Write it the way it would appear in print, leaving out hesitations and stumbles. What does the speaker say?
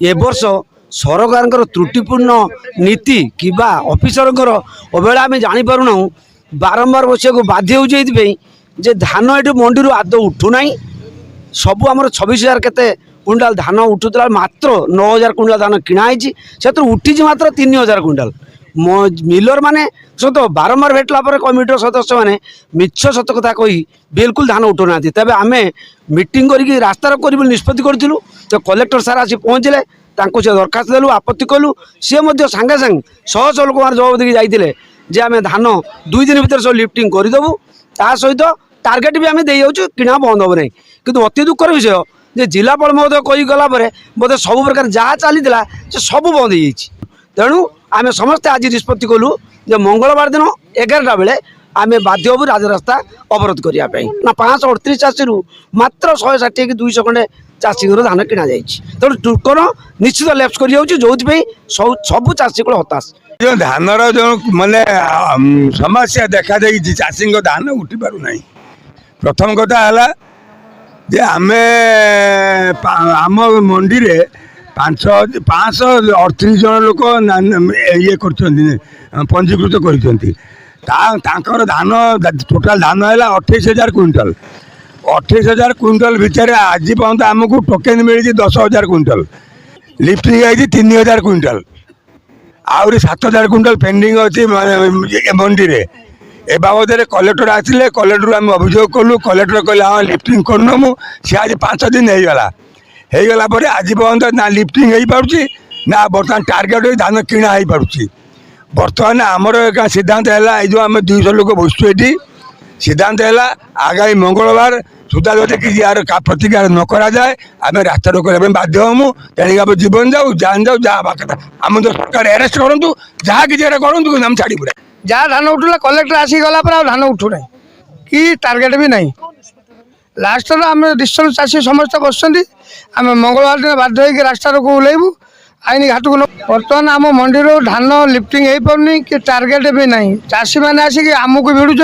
ए वर्ष सरकार त्रुटिपूर्ण नीति कि अफिसर अवहेला आम जापरूना बारंबार बसिया को बाध्य हो जे धान ये मंडी आदौ उठूना सबू आम 26,000 केते कुंटाल धान उठुला मात्र 9,000 कुंटाल धान किणाई से उठी मात्र 3,000 कुंटाल मिलर माने सत बारंबार भेटला कमिटर सदस्य मैंने मिछ सत कथा कही बिल्कुल धान उठुना तेज आम मीटिंग करके रास्तार कर निष्पत्ति करूँ तो कलेक्टर सार आसी पहुँचले से दरखास्त देलु आपत्ति कलु सी सांगे सांग शह शह लोक जवाब देके जाइए जे आम धान 2 दिन भर सब लिफ्टिंग करदेबू ता सहित टार्गेट भी आम दे जाऊँ किणा बंद हे ना कि अति दुखर विषय जे जिलापाल महोदय कही गला बोधे सब प्रकार जहाँ चली सब बंद हो तेणु आम समस्ते आज निष्पत्ति कलु जे मंगलवार दिन 11टा बेले आम बाध्य हबू राजरास्ता अवरोध करने ना 538 चाषी मात्र 160 कि 200 खंडे चाषी धान किणा तेणु टोकन निश्चित लैप्स कर जो सब चाषी को हताश जो धानर जो माने समस्या देखा दे चाषी धान उठी पार ना प्रथम कथा है जे आम मंडी रे 538 जन लोक ये पंजीकृत कर धान टोटाल धान है 28,000 क्विंटल 28,000 क्विंटल भितर आज पर्यंत आमको टोकेन मिली 10,000 क्विंटल लिफ्टिंग आई 3,000 क्विंटल आहरी 7,000 क्विंटल पेंडिंग अच्छी मंडी रे ए बाबद कलेक्टर आसिले कलेक्टर आम अभियोग कलु कलेक्टर कहले हाँ लिफ्टिंग करनमु सी आज 5 दिन होगला पर आज पर्यंत ना लिफ्टिंग हो पार्टी ना बर्तमान टार्गेट धान किणा हो पार्टी बर्तमान आमर एक सिद्धांत है जो आम 200 लोक बसु ये सिद्धांत है आगामी मंगलवार सुधा जो कि यार प्रतिकार न करा जाए आम रास्ता रोक बाध्य हमु तेणिक आप जीवन जाऊ जान जाऊ जहाँ कथा आम तो सरकार अरेस्ट करूँ जहाँ कि करूँ आम छाड़ी पुरा जहाँ धान उठूला कलेक्टर आसीगला धान उठूना कि टार्गेट भी नहीं लास्ट आम डिस्टेंस चाषी समस्त बसुँच आम मंगलवार दिन बाध्य होकर रास्ता रोक ओह्लैबू आईन घाट को बर्तमान आम मंडी धान लिफ्टिंग हो पारनी कि टार्गेट भी नहीं चाषी मैंने आसिक आमको भिड़ुंट